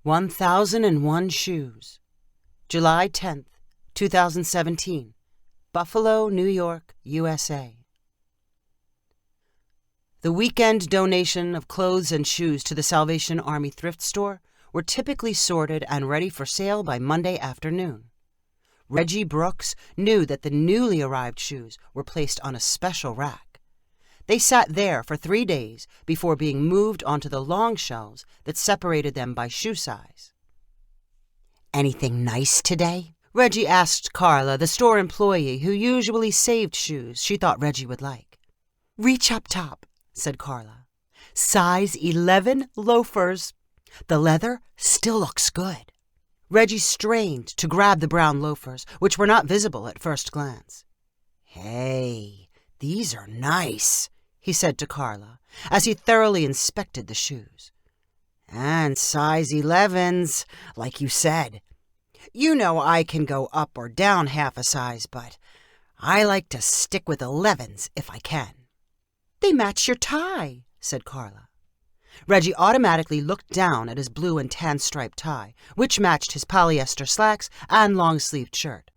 1001 Shoes. July 10th, 2017. Buffalo, New York, USA. The weekend donation of clothes and shoes to the Salvation Army thrift store were typically sorted and ready for sale by Monday afternoon. Reggie Brooks knew that the newly arrived shoes were placed on a special rack. They sat there for 3 days before being moved onto the long shelves that separated them by shoe size. "Anything nice today?" Reggie asked Carla, the store employee who usually saved shoes she thought Reggie would like. "Reach up top," said Carla. "Size 11 loafers. The leather still looks good." Reggie strained to grab the brown loafers, which were not visible at first glance. "Hey, these are nice," he said to Carla, as he thoroughly inspected the shoes. "And size 11s, like you said. You know I can go up or down half a size, but I like to stick with 11s if I can." "They match your tie," said Carla. Reggie automatically looked down at his blue and tan striped tie, which matched his polyester slacks and long-sleeved shirt.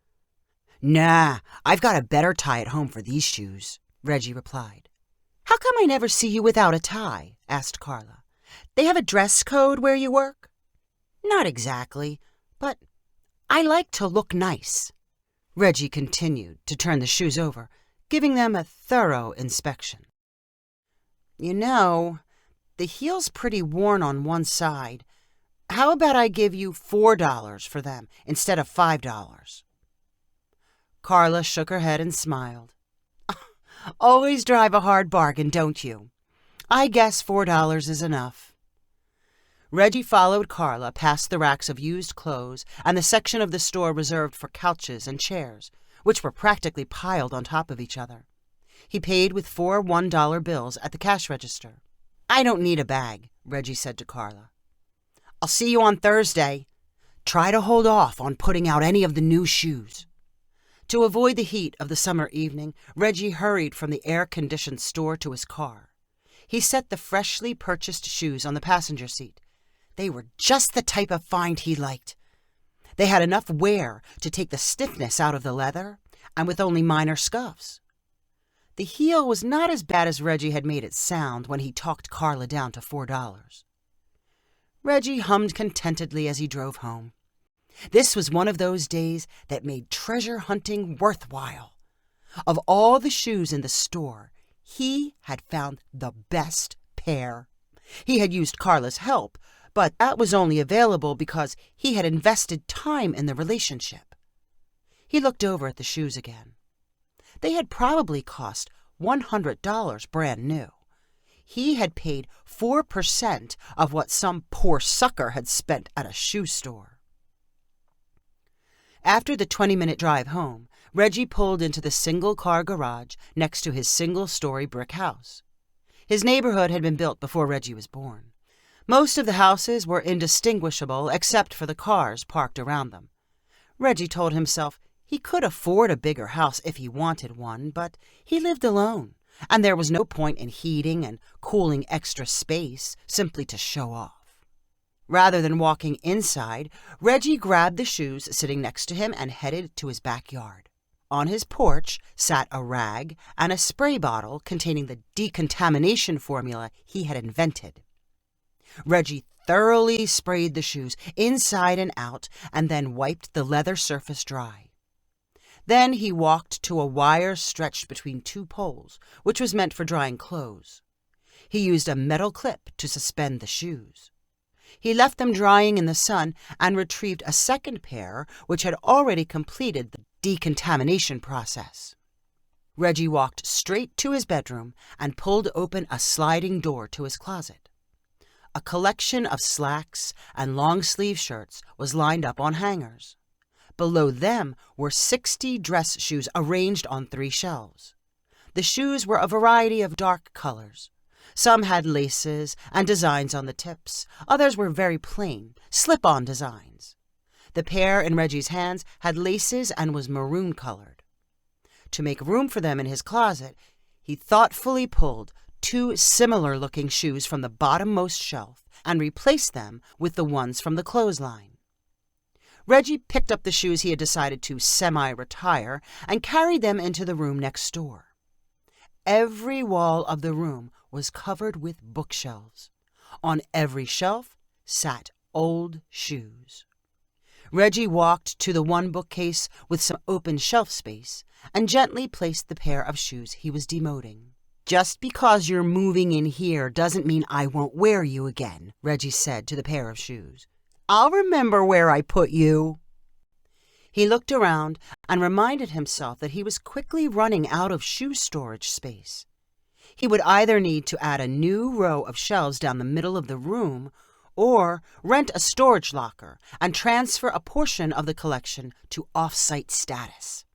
"Nah, I've got a better tie at home for these shoes," Reggie replied. "How come I never see you without a tie?" asked Carla. "They have a dress code where you work?" "Not exactly, but I like to look nice." Reggie continued to turn the shoes over, giving them a thorough inspection. "You know, the heel's pretty worn on one side. How about I give you $4 for them instead of $5? Carla shook her head and smiled. "Always drive a hard bargain, don't you? I guess $4 is enough." Reggie followed Carla past the racks of used clothes and the section of the store reserved for couches and chairs, which were practically piled on top of each other. He paid with 4 $1 bills at the cash register. "I don't need a bag," Reggie said to Carla. "I'll see you on Thursday. Try to hold off on putting out any of the new shoes." To avoid the heat of the summer evening, Reggie hurried from the air-conditioned store to his car. He set the freshly purchased shoes on the passenger seat. They were just the type of find he liked. They had enough wear to take the stiffness out of the leather, and with only minor scuffs. The heel was not as bad as Reggie had made it sound when he talked Carla down to $4. Reggie hummed contentedly as he drove home. This was one of those days that made treasure hunting worthwhile. Of all the shoes in the store, he had found the best pair. He had used Carla's help, but that was only available because he had invested time in the relationship. He looked over at the shoes again. They had probably cost $100 brand new. He had paid 4% of what some poor sucker had spent at a shoe store. After the 20-minute drive home, Reggie pulled into the single-car garage next to his single-story brick house. His neighborhood had been built before Reggie was born. Most of the houses were indistinguishable except for the cars parked around them. Reggie told himself he could afford a bigger house if he wanted one, but he lived alone, and there was no point in heating and cooling extra space simply to show off. Rather than walking inside, Reggie grabbed the shoes sitting next to him and headed to his backyard. On his porch sat a rag and a spray bottle containing the decontamination formula he had invented. Reggie thoroughly sprayed the shoes inside and out and then wiped the leather surface dry. Then he walked to a wire stretched between 2 poles, which was meant for drying clothes. He used a metal clip to suspend the shoes. He left them drying in the sun and retrieved a second pair which had already completed the decontamination process. Reggie walked straight to his bedroom and pulled open a sliding door to his closet. A collection of slacks and long-sleeve shirts was lined up on hangers. Below them were 60 dress shoes arranged on 3 shelves. The shoes were a variety of dark colors. Some had laces and designs on the tips. Others were very plain, slip-on designs. The pair in Reggie's hands had laces and was maroon-colored. To make room for them in his closet, he thoughtfully pulled two similar-looking shoes from the bottommost shelf and replaced them with the ones from the clothesline. Reggie picked up the shoes he had decided to semi-retire and carried them into the room next door. Every wall of the room was covered with bookshelves. On every shelf sat old shoes. Reggie walked to the one bookcase with some open shelf space and gently placed the pair of shoes he was demoting. "Just because you're moving in here doesn't mean I won't wear you again," Reggie said to the pair of shoes. "I'll remember where I put you." He looked around and reminded himself that he was quickly running out of shoe storage space. He would either need to add a new row of shelves down the middle of the room or rent a storage locker and transfer a portion of the collection to off-site status.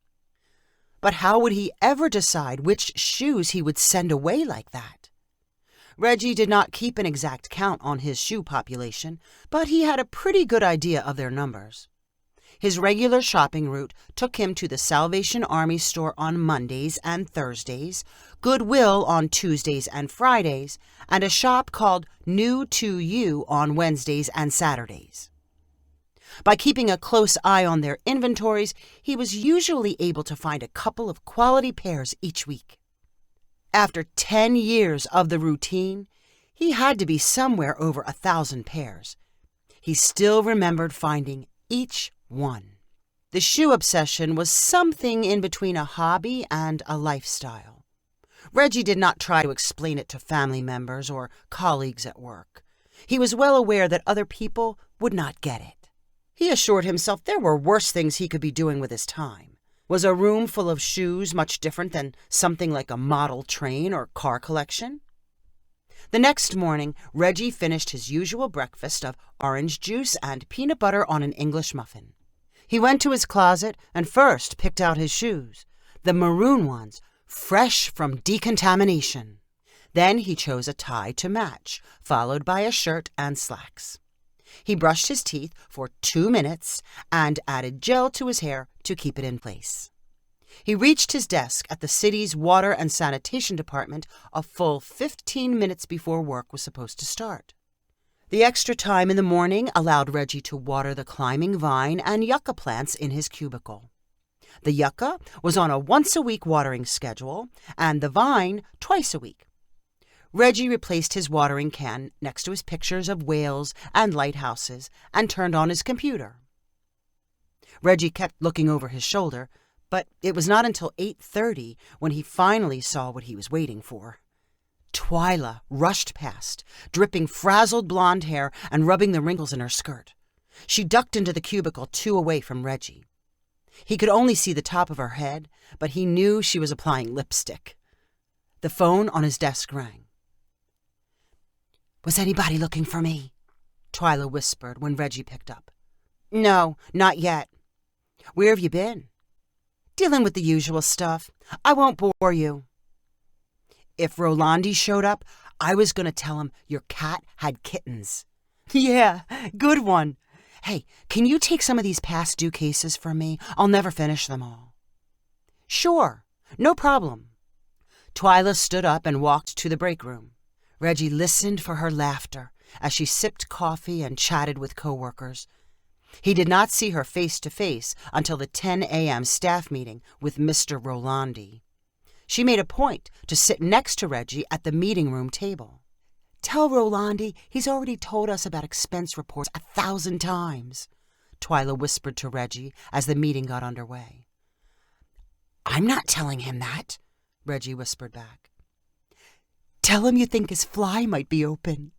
But how would he ever decide which shoes he would send away like that? Reggie did not keep an exact count on his shoe population, but he had a pretty good idea of their numbers. His regular shopping route took him to the Salvation Army store on Mondays and Thursdays, Goodwill on Tuesdays and Fridays, and a shop called New to You on Wednesdays and Saturdays. By keeping a close eye on their inventories, he was usually able to find a couple of quality pairs each week. After 10 years of the routine, he had to be somewhere over 1,000 pairs. He still remembered finding each one. The shoe obsession was something in between a hobby and a lifestyle. Reggie did not try to explain it to family members or colleagues at work. He was well aware that other people would not get it. He assured himself there were worse things he could be doing with his time. Was a room full of shoes much different than something like a model train or car collection? The next morning, Reggie finished his usual breakfast of orange juice and peanut butter on an English muffin. He went to his closet and first picked out his shoes, the maroon ones, fresh from decontamination. Then he chose a tie to match, followed by a shirt and slacks. He brushed his teeth for 2 minutes and added gel to his hair to keep it in place. He reached his desk at the city's water and sanitation department a full 15 minutes before work was supposed to start. The extra time in the morning allowed Reggie to water the climbing vine and yucca plants in his cubicle. The yucca was on a once-a-week watering schedule, and the vine twice a week. Reggie replaced his watering can next to his pictures of whales and lighthouses and turned on his computer. Reggie kept looking over his shoulder, but it was not until 8:30 when he finally saw what he was waiting for. Twyla rushed past, dripping frazzled blonde hair and rubbing the wrinkles in her skirt. She ducked into the cubicle 2 away from Reggie. He could only see the top of her head, but he knew she was applying lipstick. The phone on his desk rang. "Was anybody looking for me?" Twyla whispered when Reggie picked up. "No, not yet." "Where have you been?" "Dealing with the usual stuff. I won't bore you." "If Rolandi showed up, I was going to tell him your cat had kittens." "Yeah, good one. Hey, can you take some of these past due cases for me? I'll never finish them all." "Sure, no problem." Twyla stood up and walked to the break room. Reggie listened for her laughter as she sipped coffee and chatted with coworkers. He did not see her face to face until the 10 a.m. staff meeting with Mr. Rolandi. She made a point to sit next to Reggie at the meeting room table. "Tell Rolandi he's already told us about expense reports 1,000 times, Twyla whispered to Reggie as the meeting got underway. "I'm not telling him that," Reggie whispered back. "Tell him you think his fly might be open."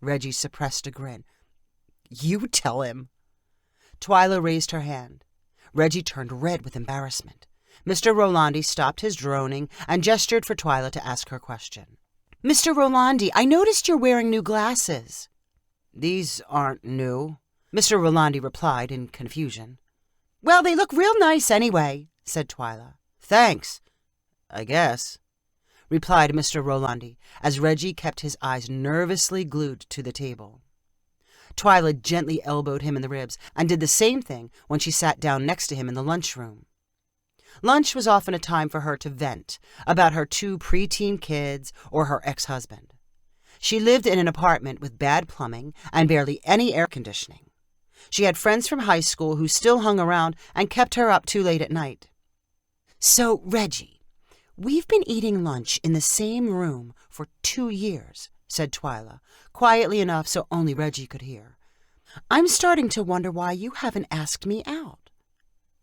Reggie suppressed a grin. "You tell him." Twyla raised her hand. Reggie turned red with embarrassment. Mr. Rolandi stopped his droning and gestured for Twyla to ask her question. "Mr. Rolandi, I noticed you're wearing new glasses." "These aren't new," Mr. Rolandi replied in confusion. "Well, they look real nice anyway," said Twyla. "Thanks, I guess," replied Mr. Rolandi, as Reggie kept his eyes nervously glued to the table. Twyla gently elbowed him in the ribs and did the same thing when she sat down next to him in the lunchroom. Lunch was often a time for her to vent about her 2 preteen kids or her ex-husband. She lived in an apartment with bad plumbing and barely any air conditioning. She had friends from high school who still hung around and kept her up too late at night. "So, Reggie, we've been eating lunch in the same room for 2 years," said Twyla, quietly enough so only Reggie could hear. "I'm starting to wonder why you haven't asked me out."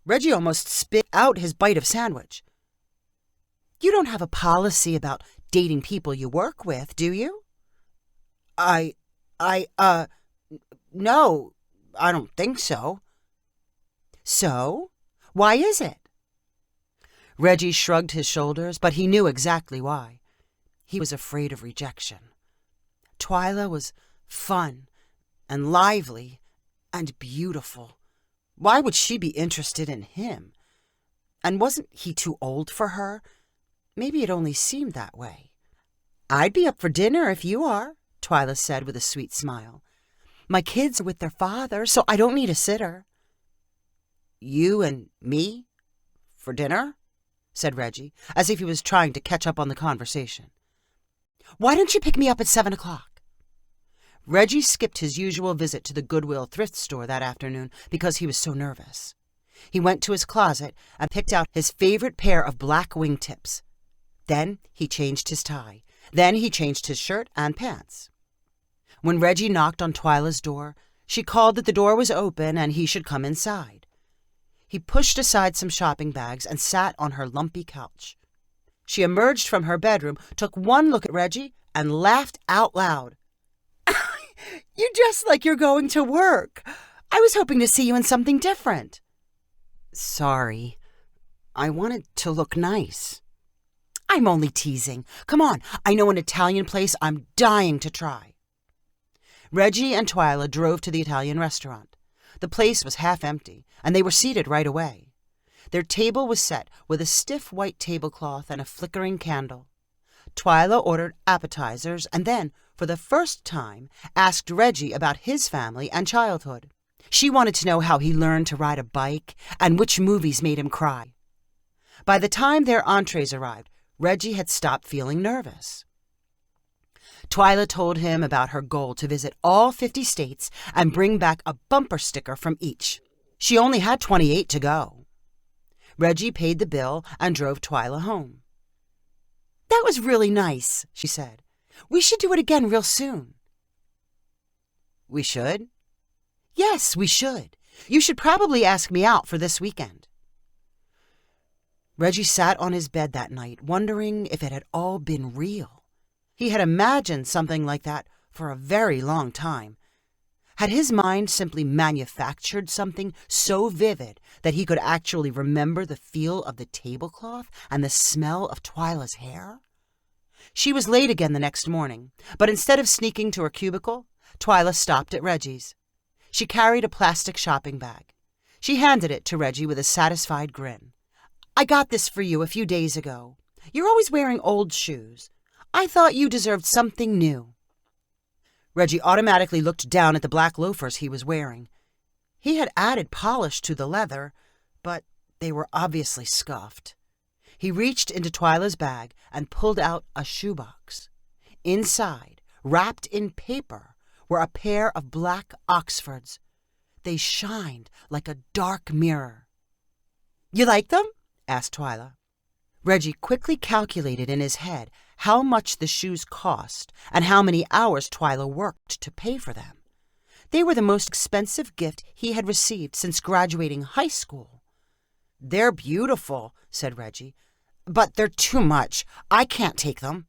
Reggie almost spit out his bite of sandwich. "You don't have a policy about dating people you work with, do you?" No, I don't think so." "So? Why is it?" Reggie shrugged his shoulders, but he knew exactly why. He was afraid of rejection. Twyla was fun and lively and beautiful. Why would she be interested in him? And wasn't he too old for her? Maybe it only seemed that way. "I'd be up for dinner if you are," Twyla said with a sweet smile. "My kids are with their father, so I don't need a sitter." "You and me? For dinner?" said Reggie, as if he was trying to catch up on the conversation. "Why don't you pick me up at 7 o'clock? Reggie skipped his usual visit to the Goodwill thrift store that afternoon because he was so nervous. He went to his closet and picked out his favorite pair of black wingtips. Then he changed his tie. Then he changed his shirt and pants. When Reggie knocked on Twyla's door, she called that the door was open and he should come inside. He pushed aside some shopping bags and sat on her lumpy couch. She emerged from her bedroom, took one look at Reggie, and laughed out loud. "You dress like you're going to work. I was hoping to see you in something different." "Sorry. I wanted to look nice." "I'm only teasing. Come on, I know an Italian place I'm dying to try." Reggie and Twyla drove to the Italian restaurant. The place was half empty, and they were seated right away. Their table was set with a stiff white tablecloth and a flickering candle. Twyla ordered appetizers and then, for the first time, asked Reggie about his family and childhood. She wanted to know how he learned to ride a bike and which movies made him cry. By the time their entrees arrived, Reggie had stopped feeling nervous. Twyla told him about her goal to visit all 50 states and bring back a bumper sticker from each. She only had 28 to go. Reggie paid the bill and drove Twyla home. "That was really nice," she said. "We should do it again real soon." "We should?" "Yes, we should. You should probably ask me out for this weekend." Reggie sat on his bed that night, wondering if it had all been real. He had imagined something like that for a very long time. Had his mind simply manufactured something so vivid that he could actually remember the feel of the tablecloth and the smell of Twyla's hair? She was late again the next morning, but instead of sneaking to her cubicle, Twyla stopped at Reggie's. She carried a plastic shopping bag. She handed it to Reggie with a satisfied grin. "I got this for you a few days ago. You're always wearing old shoes. I thought you deserved something new." Reggie automatically looked down at the black loafers he was wearing. He had added polish to the leather, but they were obviously scuffed. He reached into Twyla's bag and pulled out a shoebox. Inside, wrapped in paper, were a pair of black Oxfords. They shined like a dark mirror. "You like them?" asked Twyla. Reggie quickly calculated in his head how much the shoes cost and how many hours Twyla worked to pay for them. They were the most expensive gift he had received since graduating high school. "They're beautiful," said Reggie, "but they're too much. I can't take them."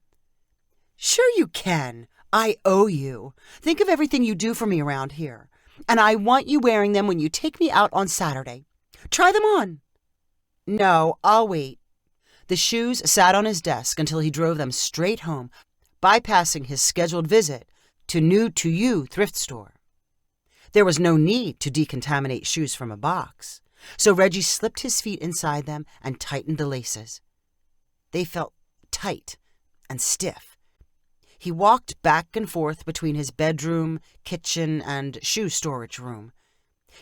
"Sure you can. I owe you. Think of everything you do for me around here. And I want you wearing them when you take me out on Saturday. Try them on." "No, I'll wait." The shoes sat on his desk until he drove them straight home, bypassing his scheduled visit to New To You thrift store. There was no need to decontaminate shoes from a box, so Reggie slipped his feet inside them and tightened the laces. They felt tight and stiff. He walked back and forth between his bedroom, kitchen, and shoe storage room.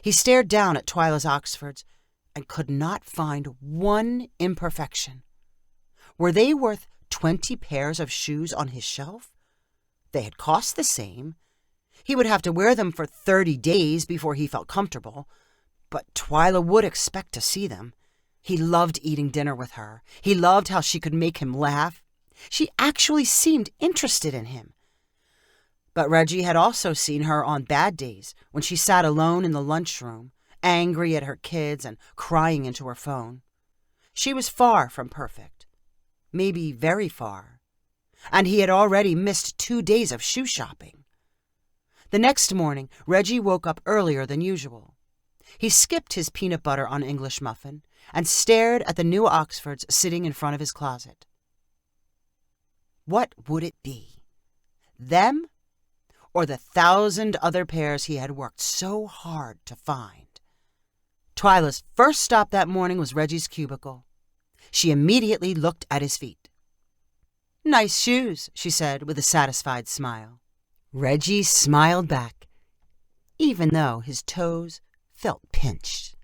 He stared down at Twyla's Oxfords, and could not find one imperfection. Were they worth 20 pairs of shoes on his shelf? They had cost the same. He would have to wear them for 30 days before he felt comfortable, but Twyla would expect to see them. He loved eating dinner with her. He loved how she could make him laugh. She actually seemed interested in him. But Reggie had also seen her on bad days when she sat alone in the lunchroom, angry at her kids and crying into her phone. She was far from perfect. Maybe very far. And he had already missed 2 days of shoe shopping. The next morning, Reggie woke up earlier than usual. He skipped his peanut butter on English muffin and stared at the new Oxfords sitting in front of his closet. What would it be? Them or the 1,000 other pairs he had worked so hard to find? Twyla's first stop that morning was Reggie's cubicle. She immediately looked at his feet. "Nice shoes," she said with a satisfied smile. Reggie smiled back, even though his toes felt pinched.